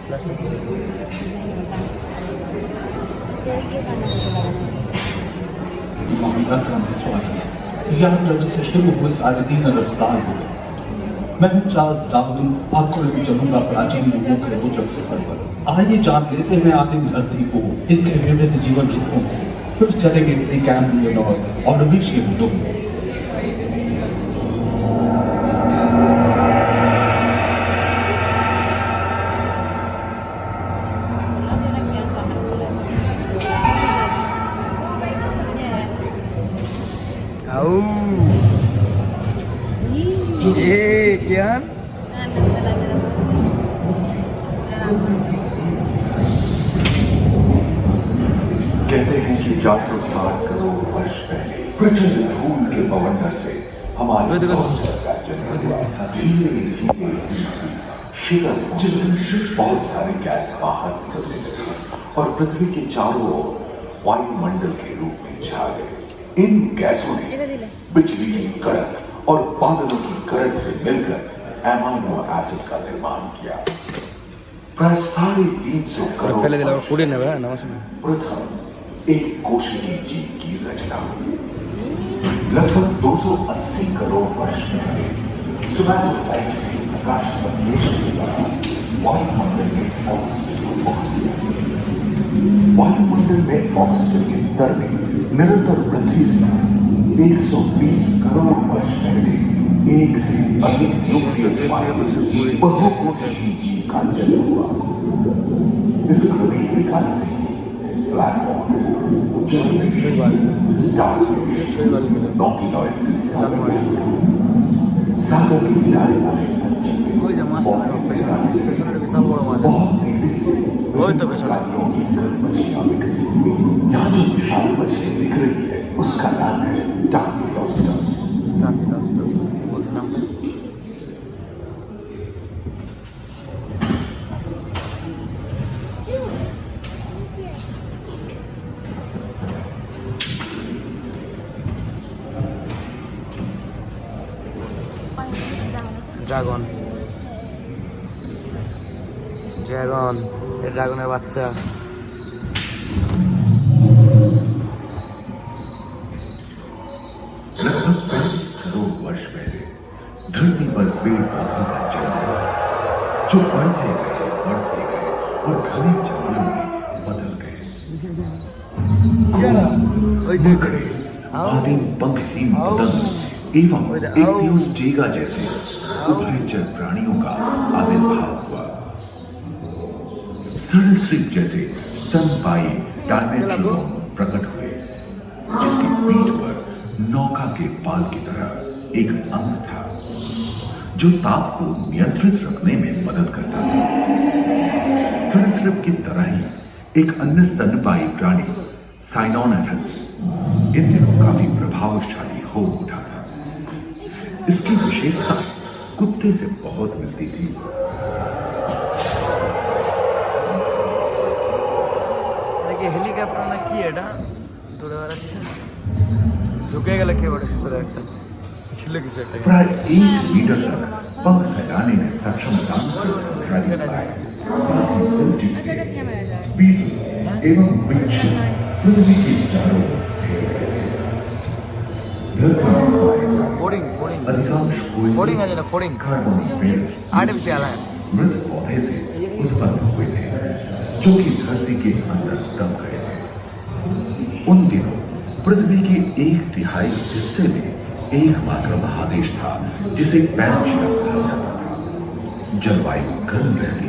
यह जल्दी से शुरू हुए 3.5 अरब साल हो गए। मैं हूँ चार्ल्स डार्विन, आपको लेकर चलूंगा प्राचीन युगों के रोचक सफर पर। आइए जान लेते हैं आदिम धरती को, इसके विविध जीवन रूपों को, फिर चलेंगे कैम्ब्रियन और ऑर्डोविशियन युग में। क्या कहते हैं कि 460 करोड़ वर्ष पहले प्रचंड धूल के बवंडर से हमारे बहुत सारे गैस बाहर निकलने लगे और पृथ्वी के चारों ओर वायुमंडल के रूप में छा गए। इन गैसों ने बिजली की कड़क और बादलों की गरज से मिलकर एमाइनो एसिड का निर्माण किया। प्राय 350 करोड़ प्रथम एक कोशिकी जीव की रचना हुई। लगभग 280 करोड़ वर्ष पहले स्टोमैटोलाइट ने प्रकाश संश्लेषण के दौरान वायुमंडल में ऑक्सीजन को बहा दिया। वायुमंडल में ऑक्सीजन के स्तर में निरंतर वृद्धि से 120 करोड़ वर्ष पहले एक से अधिक न्यूक्लियस वाले बहुकोशिकीय जीव का जन्म हुआ। इस क्रमिक विकास से प्लैटफॉर्म, स्टारफिश, नॉटिलॉइड से सागर के किनारे यहाँ जो विशाल मछली दिख रही है उसका नाम है टार्कियोस्टस। ড্রাগন ড্রাগন এই ড্রাগনের বাচ্চা। करोड़ वर्ष पहले धरती पर पेड़ पौधों का जन्म हुआ जो बढ़ते गए और घने जंगलों में बदल गए। आदिम पंखहीन पतंग एवं एपियोस्टेगा जैसे उभयचर प्राणियों का आविर्भाव हुआ। सरीसृप जैसे स्तनपायी डायमेट्रियन प्रकट हुए जिसकी पीठ पर नौका के पाल की तरह एक अंग था जो ताप को नियंत्रित रखने में मदद करता था। सरीसृप की तरह ही एक अन्य स्तनपायी प्राणी साइनोनेथस इन दिनों काफी प्रभावशाली हो उठा था। इसकी विशेषता कुत्ते से बहुत मिलती थी। देखिए हेलीकॉप्टर ना की এটা দূরে वाला কিছু ঢুকে গেল কে বড় সুন্দর একটা ছিল কিছু একটা प्राय 1 मीटर तक पंख फैलाने में सक्षम एवं वृक्ष पृथ्वी के चारों फोडिंग है ना फोडिंग आर्टिफिशियल है मृत पौधे से उत्पन्न हुए थे जो कि धरती के अंदर दब गए थे। उन दिनों पृथ्वी के 1/3 हिस्से में एकमात्र महादेश था जिसे पैनोशिया कहा जाता था। जलवायु गर्म रहती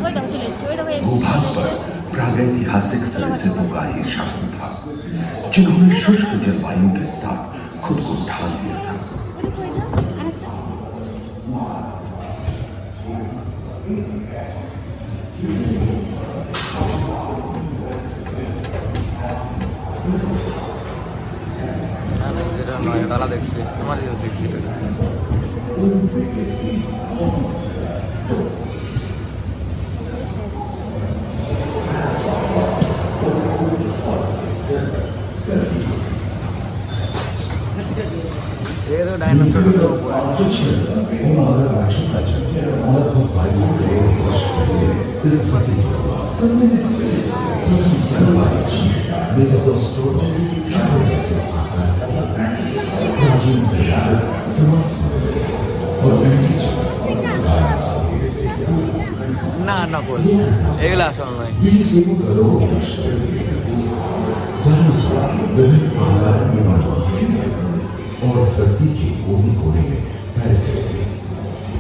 भूभाग पर प्रागैतिहासिक सरीसृपों का ही शासन था जिन्होंने शुष्क जलवायु के साथ खुद को ढाल दिया था। डाला देखते हमारे जो देखते ये तो डायनासोर हुआ ना नको एगला असो नाही और धरती के कोने कोने में फैल गए थे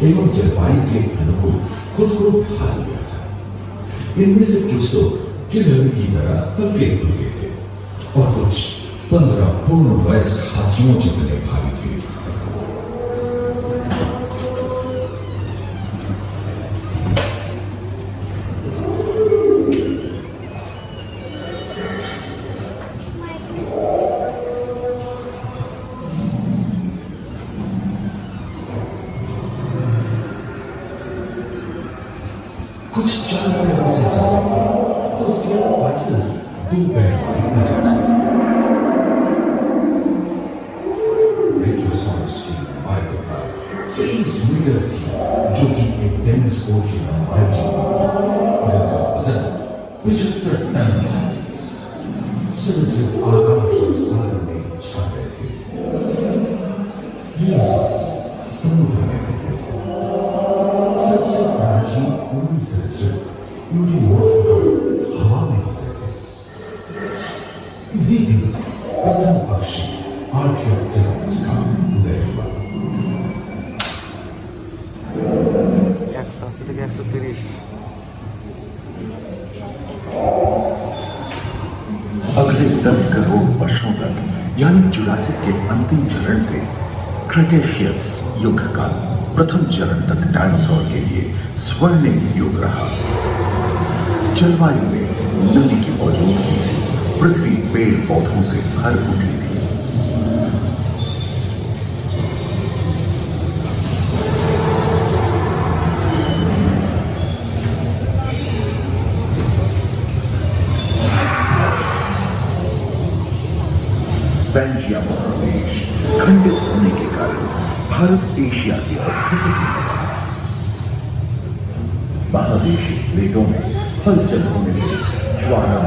एवं जलवायु के अनुकूल खुद को ढाल लिया था। इनमें से कुछ तो गिलहरी की तरह हल्के फुल्के थे और कुछ 15 पूर्ण वयस्क हाथियों जितने भारी थे। कुछ चार पैरों से तो सियाह वाइसेस दो पैर रेट्रोसॉरस की लंबाई 23 मीटर थी, जो कि एक टेनिस कोर्ट की लंबाई थी और इनका वजन 75 टन था। सबसे आकाश और सागर में छा गए थे। ये समुद्र में रहते थे। सबसे प्राचीन पूरी सदस्य उनके हवा में होते थे। वे प्रथम पक्षी आर्कियोप्टेरस का उदय हुआ। 180 থেকে 130 अगले 10 करोड़ वर्षों तक यानी जुरासिक के अंतिम चरण से क्रेटेशियस युग का प्रथम चरण तक डायनासोर के लिए स्वर्णिम युग रहा। जलवायु में नमी की मौजूदगी से पृथ्वी पेड़ पौधों से भर उठी थी। पैंजिया महादेश खंडित होने के कारण भारत एशिया की स्थिति महादेशी प्लेटों में हलचल होने से ज्वाला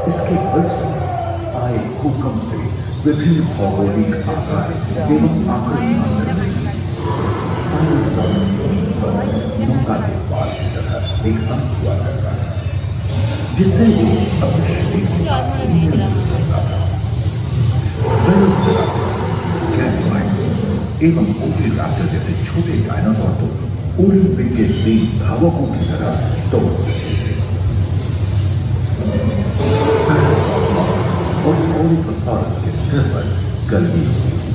इसके फलस्वरूप आए भूकंप से विभिन्न भौगोलिक आकार एवं आकृति नौका के पार की तरह एक अंत हुआ करता है, जिससे वो अपने शरीर को एवं ओविराप्टर जैसे छोटे डायनासोर को ओलंपिक के 3 धावकों की तरह दौड़ सकते थे और ओलिफोसारस के सिर पर गर्मी होती थी।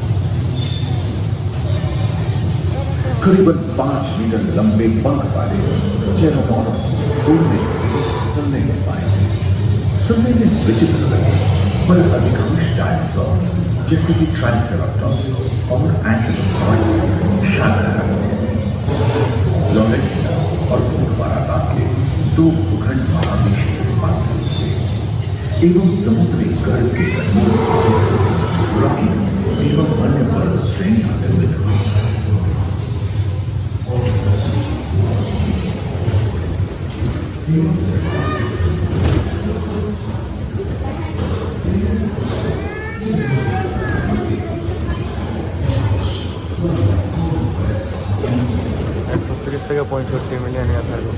करीबन 5 मीटर लंबे पंख वाले चेरोनोडॉन उड़ने चलने में पाए थे। सुनने में विचित्र लगे पर अधिकांश डायनासोर जैसे कि ट्राइसेराटॉप्स और एंकिलोसॉरस शाकाहारी थे। लॉरेंसिया और भूखवाराता के 2 भूखंड महादेश से रूपांतरित हुए एवं समुद्री गर्भ के कठोर रॉकीज एवं अन्य पर्वत श्रेणियां निर्मित हुई। থেকে 65 মিলিয়ন ইয়ার্স আগে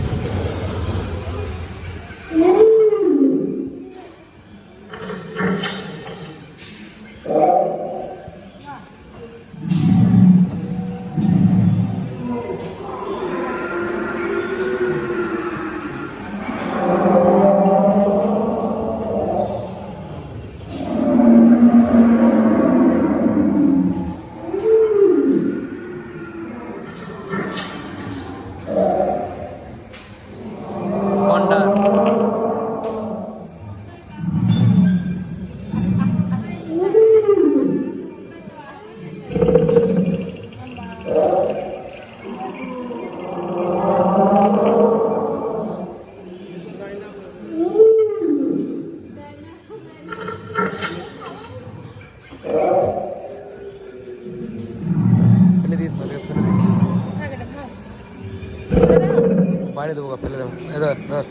বাইরে দেবো, ফেলে দেবো। ধর ধর।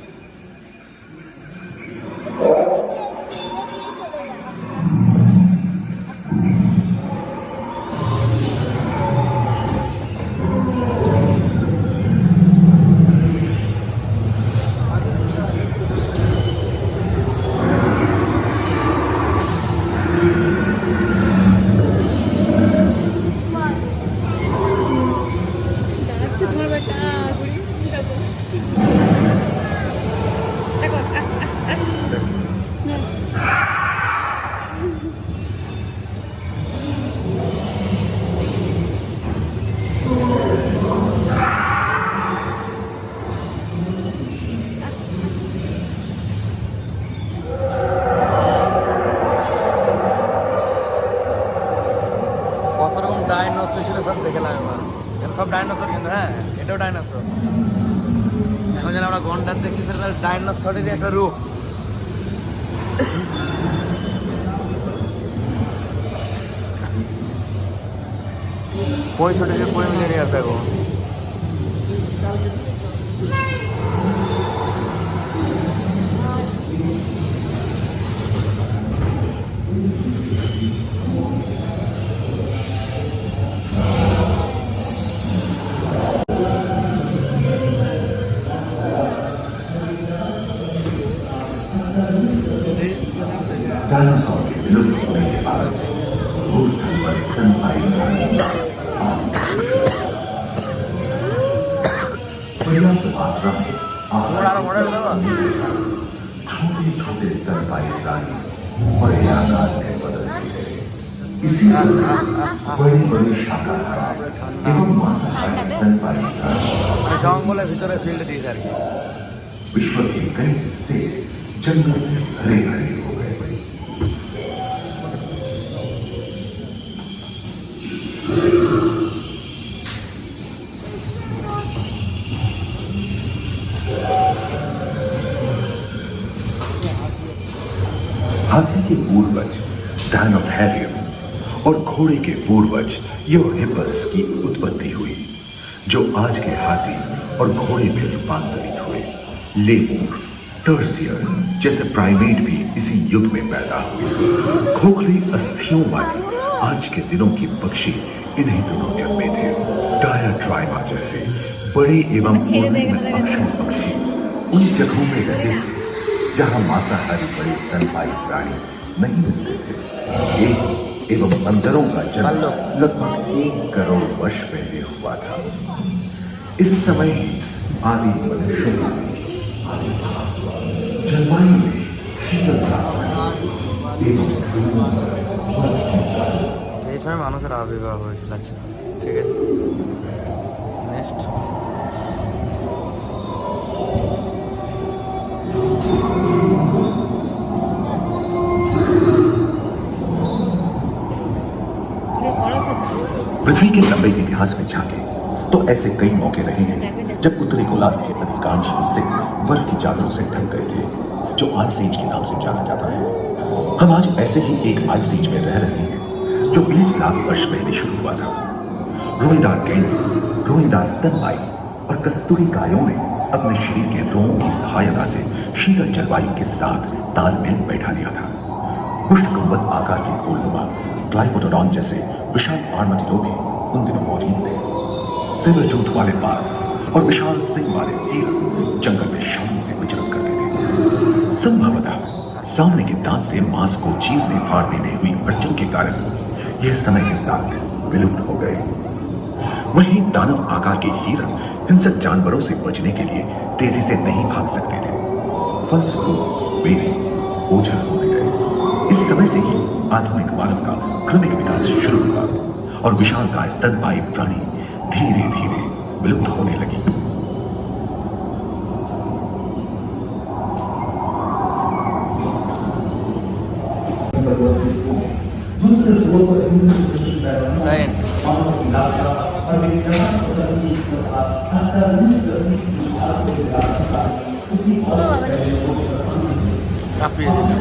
দাঁড়াচ্ছে তোমার বেটা ঘুরি দেখো কত রকম ডাইনোসর ছিল সব দেখলাম এবার। এখানে সব ডাইনোসর কিন্তু, হ্যাঁ এটাও ডাইনোসর। এখন যেন আমরা গন্ডার দেখছি সেটা তাহলে ডাইনোসরেরই একটা রূপ। পঁয়ষট্টি থেকে 20 মিলিয়ন ইয়ার থাকবো। डायनासोर के विलुप्त होने के बाद भूस्थल पर स्तनपायी पर्याप्त मात्रा में छोटे छोटे स्तनपायी प्राणी बड़े आकार में बदलते गए। इसी से बड़ी बड़ी शाकाहारी एवं मांसाहारी स्तनपायी प्राणी जंगलेर ভিতরে ফিল্ড দিয়েছে আর কি। विश्व के कई हिस्से जंगल से हरे भरे हो गए। हाथी के पूर्वज डायनोथेरियम और घोड़े के पूर्वज यूरोहिपस की उत्पत्ति हुई, जो आज के हाथी और घोड़े में रूपांतरित हुए। लेमूर, टर्सियर जैसे प्राइमेट भी इसी युग में पैदा हुए। खोखली अस्थियों वाले आज के दिनों की पक्षी इन्हीं दिनों जन्मे थे। डायाट्राइमा जैसे बड़े एवं अक्षम पक्षी उन जगहों में रहते थे जहां मांसाहारी बड़े स्तनपायी प्राणी नहीं मिलते थे। एक एवं बंदरों का जन्म लगभग 1 करोड़ वर्ष पहले हुआ था। इस समय आदि मनुष्यों में जलवायु में शीतलता एवं এই সময় মানুষের আবির্ভাব হয়েছিল। আচ্ছা ঠিক আছে, নেক্সট। पृथ्वी के लंबे इतिहास में झांके तो ऐसे कई मौके रहे हैं जब उत्तरी गोलार्ध के अधिकांश हिस्से बर्फ की चादरों से ढक गए थे, जो आइस एज के नाम से जाना जाता है। हम आज ऐसे ही एक आइस एज में रह रहे हैं जो 20 लाख वर्ष पहले शुरू हुआ था। रोएदार गेंडे, रोएदार स्तनपायी और कस्तूरी गायों ने अपने शरीर के रोमों की सहायता से शीतल जलवायु के साथ तालमेल बैठा लिया था। पुष्ट गुंबद आकार के फूलनुमा ग्लाइकोडोडॉन जैसे विशाल आर्madillo भी उन दिनों मौजूद थे। सिरजूट वाले बाघ और विशाल सिंह वाले तीर जंगल में शान से विचरण करते थे। संभवतः सामने के दांत से मांस को चीरने फाड़ने में हुई अड़चन के कारण यह समय के साथ विलुप्त हो गए। वहीं दानव आकार के हिरण हिंसक जानवरों से बचने के लिए तेजी से नहीं भाग सकते थे, फलस्वरूप वे भी ओझल होने गए। इस समय से ही आधुनिक मानव का क्रमिक विकास शुरू हुआ और विशालकाय स्तनपायी प्राणी धीरे धीरे विलुप्त होने लगी। কাঁপিয়ে দিল।